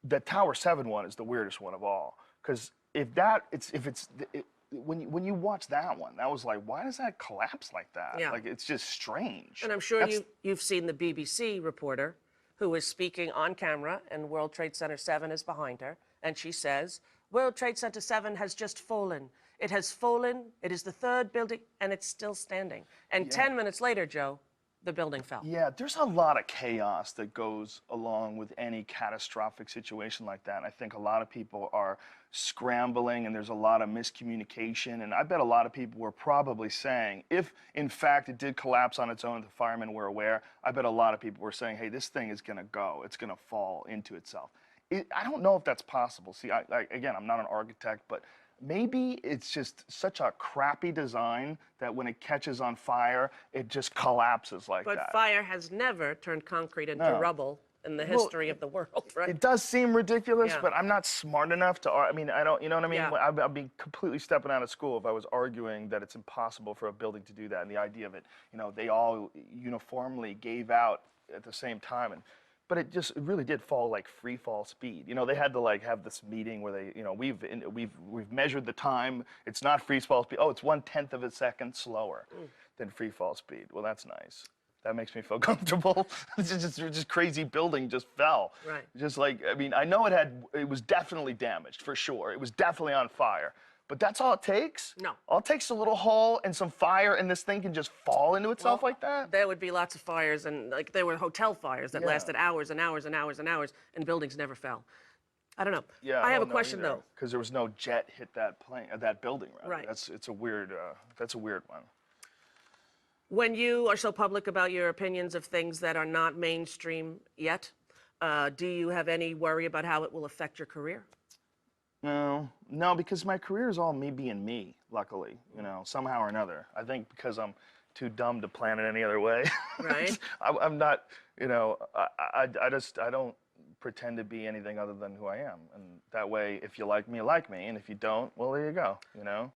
the Tower 7 one is the weirdest one of all, because when you watch that one, that was like, why does that collapse like that? Yeah. Like, it's just strange. And I'm sure you've seen the BBC reporter who is speaking on camera, and World Trade Center 7 is behind her, and she says, World Trade Center 7 has just fallen. It has fallen. It is the third building, and it's still standing. And 10 minutes later, Joe, the building fell. Yeah, there's a lot of chaos that goes along with any catastrophic situation like that. And I think a lot of people are scrambling, and there's a lot of miscommunication. And I bet a lot of people were probably saying, if in fact it did collapse on its own, the firemen were aware, I bet a lot of people were saying, hey, this thing is going to go. It's going to fall into itself. I don't know if that's possible. See, again, I'm not an architect, but maybe it's just such a crappy design that when it catches on fire, it just collapses like that. But fire has never turned concrete into rubble in the history of the world, right? It does seem ridiculous, Yeah. but I'm not smart enough to, I mean, I don't, you know what I mean? Yeah. I'd be completely stepping out of school if I was arguing that it's impossible for a building to do that. And the idea of it, you know, they all uniformly gave out at the same time. But it really did fall like free fall speed. You know, they had to like have this meeting where they, you know, we've measured the time. It's not free fall speed. Oh, it's 1/10 of a second slower than free fall speed. Well, that's nice. That makes me feel comfortable. It's just crazy building just fell. Right. Just like, I mean, I know it was definitely damaged for sure. It was definitely on fire. But that's all it takes? No. All it takes is a little hole and some fire, and this thing can just fall into itself like that? There would be lots of fires, and like there were hotel fires that lasted hours and hours and hours and hours, and buildings never fell. I don't know. Yeah, I have a question though. Because there was no jet hit that that building, right? Right. That's a weird one. When you are so public about your opinions of things that are not mainstream yet, do you have any worry about how it will affect your career? No, because my career is all me being me, luckily, you know, somehow or another. I think because I'm too dumb to plan it any other way. Right. I'm not, you know, I don't pretend to be anything other than who I am. And that way, if you like me, and if you don't, well, there you go, you know?